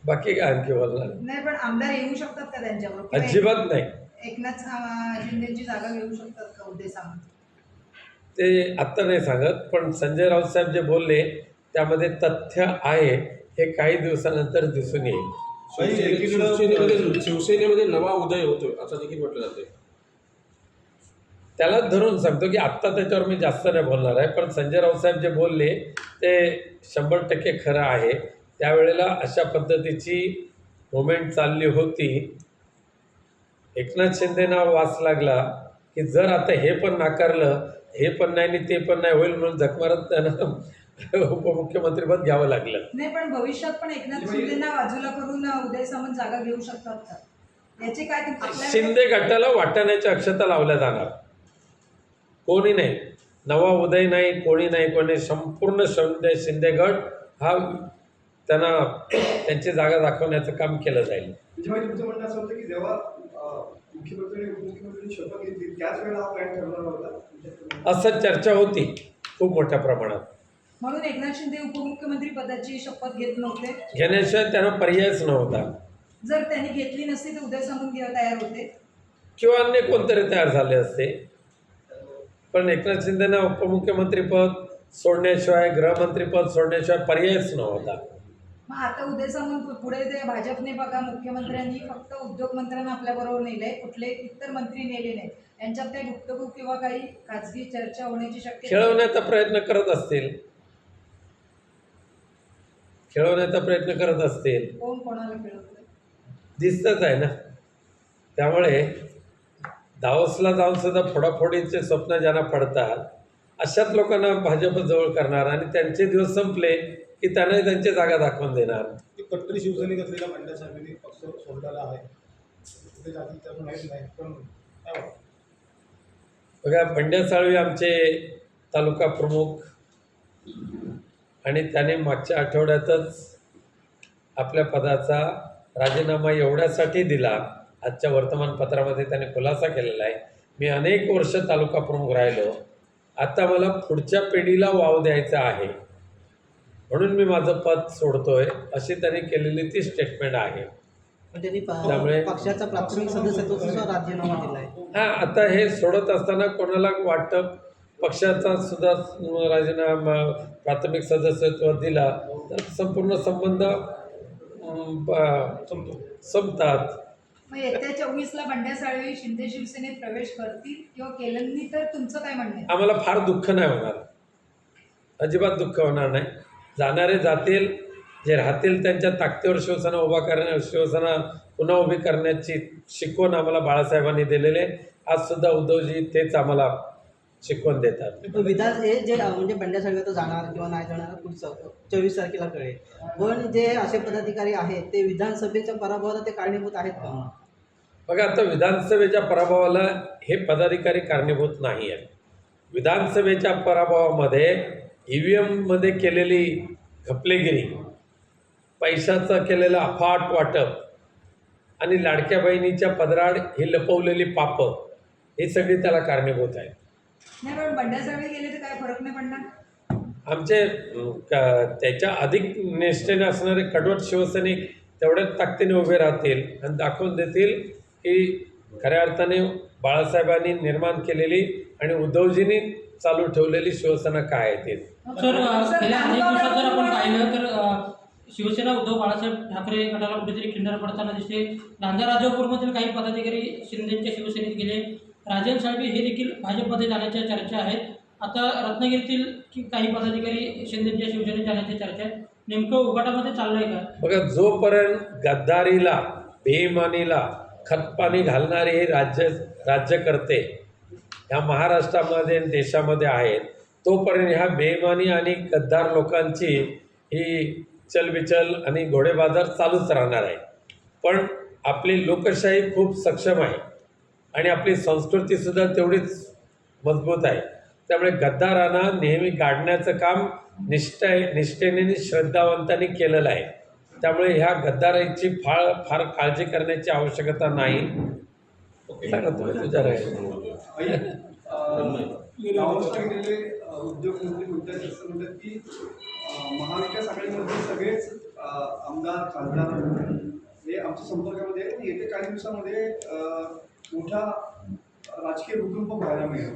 बाकी काय आणखी बोलणार? नाही, पण आमदार येऊ शकतात का त्यांच्याबरोबर, किंवा अजिबात नाही. एकनाथ शिंदेची जागा घेऊ शकतात का उदय सामंत? ते आत्ता नाही सांगत, पण संजय राऊत साहेब जे बोलले त्यामध्ये तथ्य आहे, हे काही दिवसानंतर दिसून येईल. शिवसेनेमध्ये नवा उदय होतो असं देखील म्हटलं जाते. त्यालाच धरून सांगतो की आत्ता त्याच्यावर मी जास्त नाही बोलणार आहे, पण संजय राऊत साहेब जे बोलले ते 100% खरं आहे. त्यावेळेला अशा पद्धतीची मुवमेंट चालली होती. एकनाथ शिंदेना वास लागला की जर आता हे पण नाकारलं, हे पण नाही आणि ते पण नाही होईल, म्हणून झकमारत त्यांना उपमुख्यमंत्रीपद घ्यावं लागलं. नाही, पण भविष्यात पण एकनाथ शिंदेना बाजूला करून उदय सामंत जागा घेऊ शकतात का? याचे काय शिंदे गटाला वाटाण्याच्या अक्षता लावल्या जाणार. कोणी नाही, नवा उदय नाही, कोणी नाही, कोणी संपूर्ण शिंदे गट हा त्यांना त्यांची जागा दाखवण्याचं काम केलं जाईल. तुमचं म्हणणं असं होतं की जेव्हा मुख्यमंत्री आणि उपमुख्यमंत्री शपथ घेतली त्याच वेळेला हा प्लॅन ठरवणार होता, असं चर्चा होती खूप मोठ्या प्रमाणात. म्हणून एकनाथ शिंदे उपमुख्यमंत्री पदाची शपथ घेत नव्हते. घेण्याशिवाय त्यांना पर्यायच नव्हता. जर त्यांनी घेतली नसती तर उदय सामंत तयार होते किंवा अन्य कोणतरी तयार झाले असते. पण एकनाथ शिंदेना उपमुख्यमंत्रीपद सोडण्याशिवाय, गृहमंत्रीपद सोडण्याशिवाय पर्यायच नव्हता. मग आता उदय सामंत पुढे ते भाजपने बघा, मुख्यमंत्र्यांनी फक्त उद्योग मंत्र्यांना आपल्याबरोबर नेलंय, कुठले इतर मंत्री नेले नाहीत. यांच्यात काही गुप्तगू किंवा काही खाजगी चर्चा होण्याची शक्यता? खेळवण्याचा प्रयत्न करत असतील, खेळवण्याचा प्रयत्न करत असतील. कोण कोणाला खेळवतंय दिसतच आहे ना. त्यामुळे दावोसला जाऊन सुद्धा फोडाफोडीचे स्वप्न ज्यांना पडतात अशाच लोकांना भाजप जवळ करणार आणि त्यांचे दिवस संपले की त्यांना त्यांची जागा दाखवून देणार. कट्टरी शिवसैनिक असलेल्या बंड्या साहेबांनी पक्ष सोडलेला आहे, ते जातील तर माहीत नाही, पण काय वाटतं? बघा, बंड्या साळवी आमचे तालुका प्रमुख आणि त्याने मागच्या आठवड्यातच आपल्या पदाचा राजीनामा एवढ्यासाठी दिला, आजच्या वर्तमानपत्रामध्ये त्याने खुलासा केलेला आहे, मी अनेक वर्ष तालुका प्रमुख राहिलो, आता मला पुढच्या पिढीला वाव द्यायचा आहे म्हणून मी माझं पद सोडतोय, अशी त्यांनी केलेली ती स्टेटमेंट आहे. त्यामुळे पक्षाचा प्राथमिक सदस्यत्वाचा राजीनामा दिलाय. हां, आता हे सोडत असताना कोणाला वाटतं पक्षाचा सुद्धा राजीनामा, प्राथमिक सदस्यत्व दिला तर संपूर्ण संबंध संपतात. मग येत्या 24ला बंड्या साळवी शिंदे शिवसेनेत प्रवेश करतील किंवा केलं तर तुमचं काय म्हणणं आहे? आम्हाला फार दुःख नाही होणार, अजिबात दुःख होणार नाही. जाणारे जातील, जे राहतील त्यांच्या ताकदीवर शिवसेना पुन्हा उभी करण्याची शिकवण आम्हाला बाळासाहेबांनी दिलेले. आज सुद्धा उद्धवजी तेच आम्हाला शिकवण देतात. विधान हे जे म्हणजे बंड्या साळवी तर जाणार किंवा नाही जाणार पुढचं 24 तारखेला कळेल, पण जे असे पदाधिकारी आहेत ते विधानसभेच्या पराभवाला ते कारणीभूत आहेत का? बघा, आता विधानसभेच्या पराभवाला हे पदाधिकारी कारणीभूत नाही आहेत. विधानसभेच्या पराभवामध्ये EVMमध्ये केलेली घपलेगिरी, पैशाचं केलेलं अफाट वाटप आणि लाडक्या बहिणीच्या पदराड ही लपवलेली पापं, ही सगळी त्याला कारणीभूत आहे. नाही, पण बंड्या साळवी गेले तर काय फरक नाही पडणार? आमचे त्याच्या अधिक निष्ठेने असणारे कडवट शिवसैनिक तेवढ्याच ताकदीने उभे राहतील आणि दाखवून देतील की खऱ्या अर्थाने बाळासाहेबांनी निर्माण केलेली आणि उद्धवजींनी चालू ठेवलेली शिवसेना काय आहे ते. सर, गेल्या अनेक दिवसात जर आपण पाहिलं तर शिवसेना उद्धव बाळासाहेब ठाकरे गटाला कुठेतरी खिंडार पडताना दिसते. गांधाराजापूरमधील काही पदाधिकारी शिंदेच्या शिवसेनेत गेले. राजन साळवी हे देखील भाजपमध्ये जाण्याच्या चर्चा आहेत. आता रत्नागिरीतील काही पदाधिकारी शिंदेच्या शिवसेनेत जाण्याच्या चर्चा आहेत. नेमकं उघाटामध्ये चाललंय का? बघा, जोपर्यंत गद्दारीला, बेईमानीला खतपाणी घालणारे हे राज्यकर्ते ह्या महाराष्ट्रामध्ये आणि देशामध्ये आहेत, तोपर्यंत ह्या बेईमानी आणि गद्दार लोकांची ही चलबिचल आणि घोडेबाजार चालूच राहणार आहे. पण आपली लोकशाही खूप सक्षम आहे आणि आपली संस्कृतीसुद्धा तेवढीच मजबूत आहे. त्यामुळे गद्दारांना नेहमी गाडण्याचं काम निष्ठेने आणि श्रद्धावंतांनी केलेलं आहे. त्यामुळे ह्या गद्दारांची फार काळजी करण्याची आवश्यकता नाही. सांगा तुम्ही तुझ्या उद्योगमंत्री म्हणतात की महाविकास आघाडीमध्ये सगळेच आमदार खासदार हे आमच्या संपर्कामध्ये आहेत आणि येत्या काही दिवसामध्ये मोठा राजकीय भूकंप पाहायला मिळेल.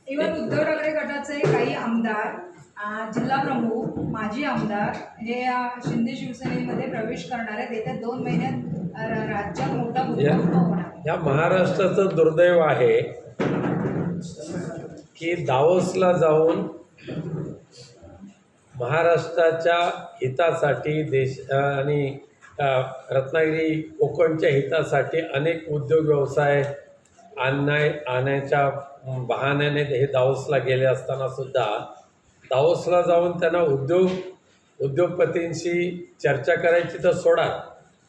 इव्हन उद्धव ठाकरे गटाचे काही आमदार, जिल्हा प्रमुख, माजी आमदार हे शिंदे शिवसेनेमध्ये प्रवेश करणार आहेत. येत्या 2 महिन्यात राज्यात मोठा भूकंप होणार आहे. या महाराष्ट्राचं दुर्दैव आहे की दावोसला जाऊन महाराष्ट्राच्या हितासाठी देश आणि रत्नागिरी कोकणच्या हितासाठी अनेक उद्योग व्यवसाय आणण्याच्या बहाण्याने हे दावोसला गेले असताना सुद्धा दावोसला जाऊन त्यांना उद्योगपतींशी चर्चा करायची तर सोडा,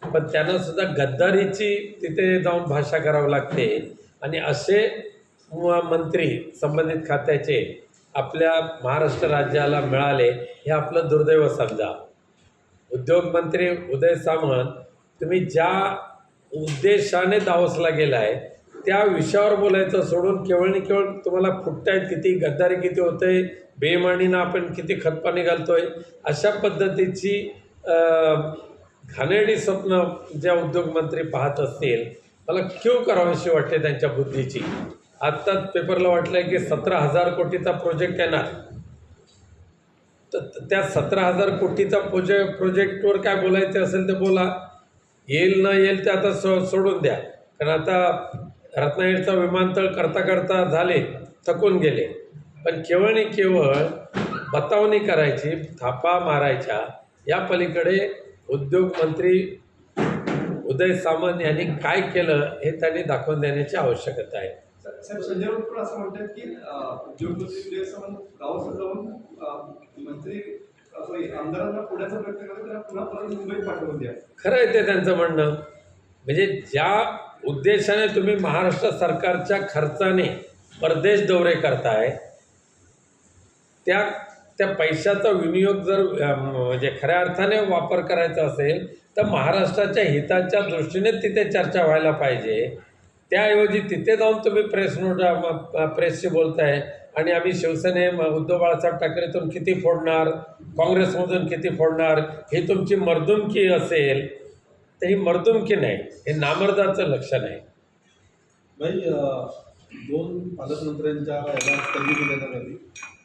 पण त्यांना सुद्धा गद्दारीची तिथे जाऊन भाषा करावी लागते. आणि असे मंत्री संबंधित खात्याचे आपल्या महाराष्ट्र राज्याला मिळाले हे आपलं दुर्दैव समजा. उद्योगमंत्री उदय सामंत, तुम्ही ज्या उद्देशाने दावोसला गेला आहे त्या विषयावर बोलायचं सोडून केवळ आणि केवळ तुम्हाला फुटतायत किती, गद्दारी किती होते, बेईमानीनं आपण किती खतपाणी घालतोय, अशा पद्धतीची घाणेरडी स्वप्न ज्या उद्योगमंत्री पाहत असतील, मला क्यू करावीशी वाटते त्यांच्या बुद्धीची. आत्ताच पेपरला वाटलं आहे की 17,000 कोटीचा प्रोजेक्ट येणार, तर त्या 17,000 कोटीचा प्रोजेक्टवर काय बोलायचं असेल ते बोला, येईल न येईल ते आता सोडून द्या. कारण आता रत्नागिरीचा विमानतळ करता करता झाले, थकून गेले. पण केवळ आणि केवळ बतावणी करायची, थापा मारायच्या, या पलीकडे उद्योगमंत्री उदय सामंत यांनी काय केलं हे त्यांनी दाखवून देण्याची आवश्यकता आहे. साहेब, संजय राऊत पण असं म्हणतात की उद्योगमंत्री उदय सामंत गावात जाऊन आमदारांना पुण्याचा प्रयत्न करत त्यांना पुन्हा परत मुंबईत पाठवून द्या. खरं आहे ते त्यांचं म्हणणं. म्हणजे ज्या उद्देशाने तुम्ही महाराष्ट्र सरकारच्या खर्चाने परदेश दौरे करताय, त्या पैशाचा विनियोग जर म्हणजे खऱ्या अर्थाने वापर करायचा असेल तर महाराष्ट्राच्या हिताच्या दृष्टीने तिथे चर्चा व्हायला पाहिजे. त्याऐवजी तिथे जाऊन तुम्ही प्रेसशी बोलताय आणि आम्ही उद्धव बाळासाहेब ठाकरेतून किती फोडणार, काँग्रेसमधून किती फोडणार, ही तुमची मर्दुमकी असेल तर ही मर्दुमकी नाही, हे नामर्दाचं लक्षण आहे. भाई 2 पालकमंत्र्यांच्या याला स्थगिती देण्यात आली,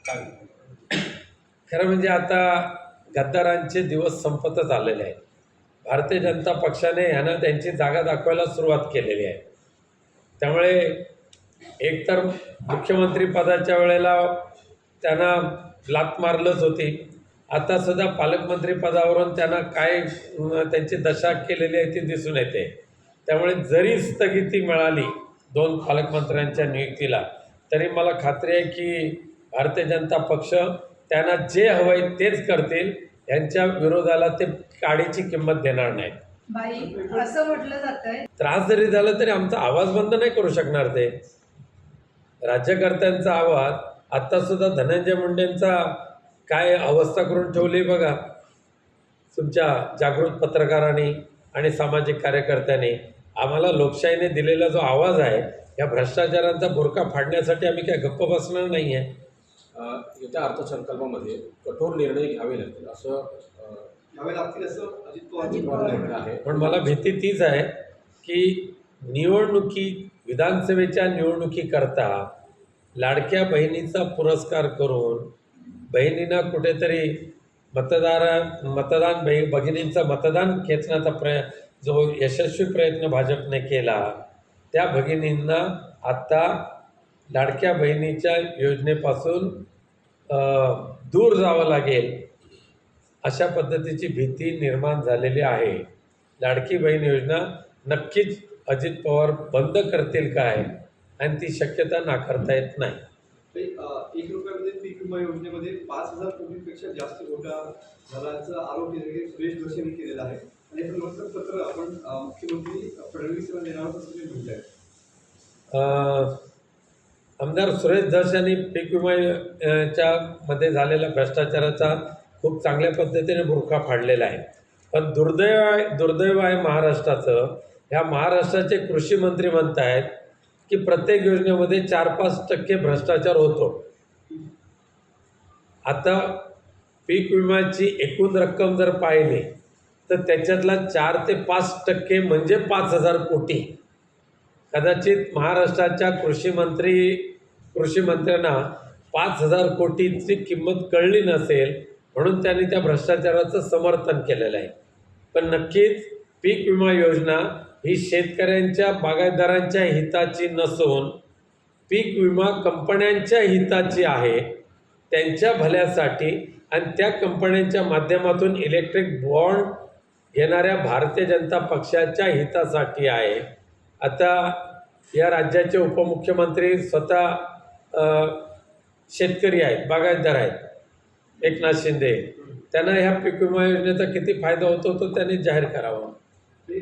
काय? खरं म्हणजे आता गद्दारांचे दिवस संपतच आलेले आहेत. भारतीय जनता पक्षाने ह्यानं त्यांची जागा दाखवायला सुरुवात केलेली आहे. त्यामुळे एकतर मुख्यमंत्री पदाच्या वेळेला त्यांना लाथ मारलंच होती, आतासुद्धा पालकमंत्री पदावरून त्यांना काय त्यांची दशा केलेली आहे ती दिसून येते. त्यामुळे जरी स्थगिती मिळाली 2 पालकमंत्र्यांच्या नियुक्तीला, तरी मला खात्री आहे की भारतीय जनता पक्ष त्यांना जे हवं आहे तेच करतील. यांच्या विरोधाला ते काडीची किंमत देणार नाहीत. बाई, असं म्हटलं जातंय, त्रास जरी झाला तरी आमचा आवाज बंद नाही करू शकणार ते. राज्यकर्त्यांचा आवाज आत्तासुद्धा धनंजय मुंडेंचा काय अवस्था करून ठेवली बघा तुमच्या जागृत पत्रकारांनी आणि सामाजिक कार्यकर्त्यांनी. आम्हाला लोकशाहीने दिलेला जो आवाज आहे, या भ्रष्टाचारांचा बुरका फाडण्यासाठी आम्ही काय गप्प बसणार नाही आहे. येत्या अर्थसंकल्पामध्ये कठोर निर्णय घ्यावे लागतील असं घ्यावे लागतील असं अजित पवार पवार म्हणणं आहे. पण मला भीती तीच आहे की विधानसभेच्या निवडणुकीकरता लाडक्या बहिणीचा पुरस्कार करून बहिणींना कुठेतरी भगिनींचं मतदान खेचण्याचा जो यशस्वी प्रयत्न भाजपने केला, त्या भगिनींना आत्ता लाडक्या बहिणीच्या योजनेपासून दूर जावं लागेल अशा पद्धतीची भीती निर्माण झालेली आहे. लाडकी बहीण योजना नक्कीच अजित पवार बंद करतील काय, आणि ती शक्यता नाकारता येत नाही. 1 रुपयामध्ये पीक विमा योजनेमध्ये 5,000 कोटींपेक्षा जास्त घोटाळा झाल्याचा आरोप सुरेश जोशी यांनी केलेला आहे. आणि हे पत्र आपण मुख्यमंत्री फडणवीस यांना देणार असं तुम्ही म्हणताय. आमदार सुरेश धस यांनी पीक विमाच्या मध्ये झालेल्या भ्रष्टाचाराचा खूप चांगल्या पद्धतीने बुरखा फाडलेला आहे. पण दुर्दैव आहे महाराष्ट्राचं. ह्या महाराष्ट्राचे कृषी मंत्री म्हणत आहेत की प्रत्येक योजनेमध्ये 4-5% भ्रष्टाचार होतो. आता पीक विम्याची एकूण रक्कम जर पाहिली तर त्याच्यातला 4 ते 5% म्हणजे 5,000 कोटी. कदाचित महाराष्ट्राच्या कृषी मंत्र्यांना 5,000 कोटीची किंमत कळली नसेल, म्हणून त्यांनी त्या भ्रष्टाचाराचं समर्थन केलेलं आहे. पण नक्कीच पीक विमा योजना ही शेतकऱ्यांच्या बागायतदारांच्या हिताची नसून पीक विमा कंपन्यांच्या हिताची आहे, त्यांच्या भल्यासाठी आणि त्या कंपन्यांच्या माध्यमातून इलेक्ट्रिक बॉन्ड घेणाऱ्या भारतीय जनता पक्षाच्या हितासाठी आहे. आता या राज्याचे उपमुख्यमंत्री स्वतः शेतकरी आहेत, बागायतदार आहेत, एकनाथ शिंदे. त्यांना ह्या पीक विमा योजनेचा किती फायदा होतो तो त्यांनी जाहीर करावा. ते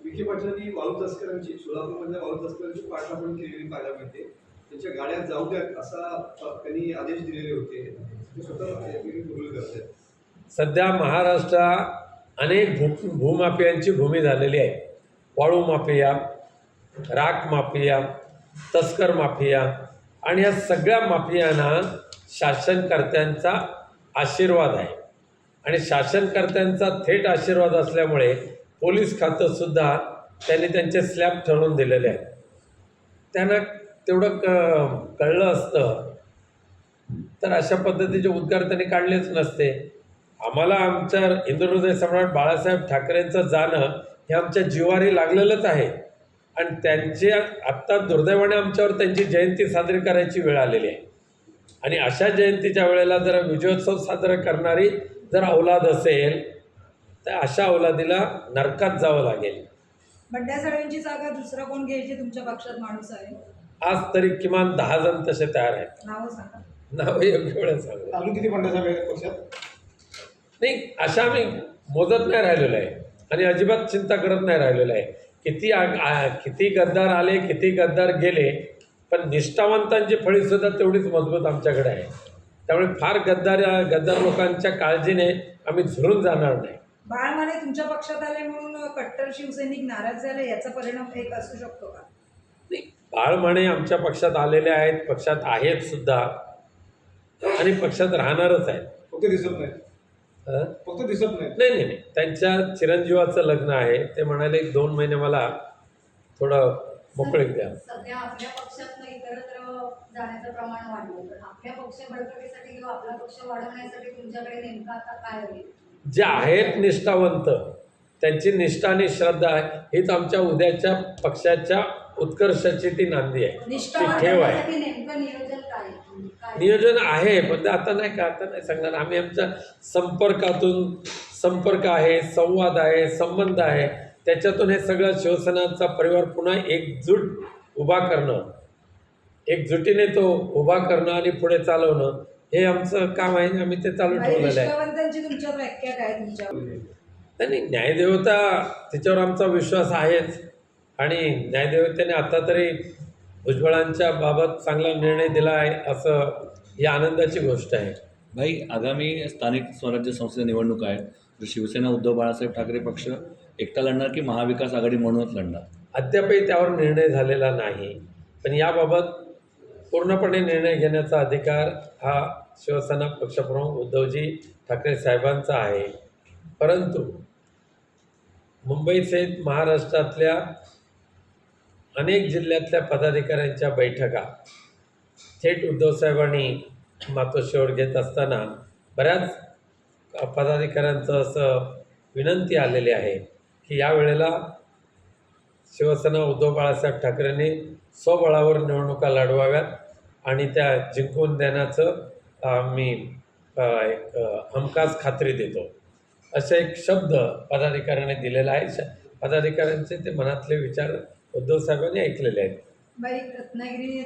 विखे पाटलांनी वाळू तस्करांची, सोलापूरमधल्या वाळू तस्करांची पाठराखण केलेली पाहायला मिळते. त्यांच्या गाड्या जाऊ द्यात असा त्यांनी आदेश दिलेले होते. ते स्वतः कबूल करतात. सध्या महाराष्ट्र अनेक भूमाफियांची भूमी झालेली आहे. वाळू माफिया, राख माफिया, तस्कर माफिया, आणि या सगळ्या माफियांना शासनकर्त्यांचा आशीर्वाद आहे. आणि शासनकर्त्यांचा थेट आशीर्वाद असल्यामुळे पोलीस खातंसुद्धा त्यांनी त्यांचे स्लॅब ठरवून दिलेले आहेत. त्यांना तेवढं कळलं असतं तर अशा पद्धतीचे उद्गार त्यांनी काढलेच नसते. आम्हाला आमच्या हिंदुहृदय सम्राट बाळासाहेब ठाकरेंचं जाणं हे आमच्या जिव्हारी लागलेलंच आहे. आणि त्यांचे आत्ता दुर्दैवाने आमच्यावर त्यांची जयंती साजरी करायची वेळ आलेली आहे. आणि अशा जयंतीच्या वेळेला जर विजयोत्सव साजरा करणारी जर औलाद असेल तर अशा औलादीला नरकात जावं लागेल. बंड्या साळवेंची जागा दुसरा कोण घ्यायची तुमच्या पक्षात माणूस आहे? आज तरी किमान 10 जण तसे तयार आहेत. नावं सांगा. नाव योग्य वेळेत सांगू. अजून किती बंड्यासाहेब आहेत पक्षात? नाही, अशा आम्ही मोजत नाही राहिलेलो आहे आणि अजिबात चिंता करत नाही राहिलेलो आहे. किती गद्दार आले, किती गद्दार गेले, पण निष्ठावंतांची फळीसुद्धा तेवढीच मजबूत आमच्याकडे आहे. त्यामुळे फार गद्दार लोकांच्या काळजीने आम्ही झुरून जाणार नाही. बाळ माने तुमच्या पक्षात आले म्हणून कट्टर शिवसैनिक नाराज झाले, याचा परिणाम एक असू शकतो का? नाही, बाळ माने आमच्या पक्षात आलेले आहेत, पक्षात आहेत सुद्धा आणि पक्षात राहणारच आहेत. फक्त दिसत नाही. फक्त दिसत नाही. नाही नाही नाही, त्यांच्या चिरंजीवाचं लग्न आहे. ते म्हणाले 2 महिने मला थोडं मोकळीक द्या. सध्या आपल्या पक्षात इतरत्र जाण्याचं प्रमाण वाढलं, तर आपल्या पक्ष बळकटीसाठी किंवा आपला पक्ष वाढवण्यासाठी तुमच्याकडे नेमकं आता काय होईल? जे आहेत निष्ठावंत, त्यांची निष्ठा आणि श्रद्धा आहे, हीच आमच्या उद्याच्या पक्षाच्या उत्कर्षाची ती नांदी आहे, निष्ठा ती ठेव आहे. वाढवण्यासाठी नेमकं नियोजन काय? नियोजन आहे, पण ते आता नाही सांगणार. आम्ही आमच्या संपर्क आहे, संवाद आहे, संबंध आहे, त्याच्यातून हे सगळं शिवसेनाचा परिवार पुन्हा एकजुटीने तो उभा करणं आणि पुढे चालवणं हे आमचं काम आहे. आम्ही ते चालू ठेवलेलं आहे. निष्ठावंतांची तुमच्यात व्याख्या काय तुमच्या? नाही, न्यायदेवता तिच्यावर आमचा विश्वास आहेच. आणि न्यायदेवतेने आता तरी भुजबळांच्या बाबत चांगला निर्णय दिला आहे, असं ही आनंदाची गोष्ट आहे. भाई, आगामी स्थानिक स्वराज्य संस्थेच्या निवडणूक आहेत, तर शिवसेना उद्धव बाळासाहेब ठाकरे पक्ष एकटा लढणार की महाविकास आघाडी म्हणूनच लढणार? अद्यापही त्यावर निर्णय झालेला नाही, पण याबाबत पूर्णपणे निर्णय घेण्याचा अधिकार हा शिवसेना पक्षप्रमुख उद्धवजी ठाकरे साहेबांचा आहे. परंतु मुंबईसहित महाराष्ट्रातल्या अनेक जिल्ह्यातल्या पदाधिकाऱ्यांच्या बैठका थेट उद्धवसाहेबांनी मातोश्रीवर घेत असताना बऱ्याच पदाधिकाऱ्यांचं असं विनंती आलेली आहे की यावेळेला शिवसेना उद्धव बाळासाहेब ठाकरेंनी स्वबळावर निवडणुका लढवाव्यात आणि त्या जिंकून देण्याचं मी एक हमखास खात्री देतो, असा एक शब्द पदाधिकाऱ्याने दिलेला आहे. पदाधिकाऱ्यांचे ते मनातले विचार उद्धव साहेबांनी ऐकलेले आहेत. बाई रत्नागिरी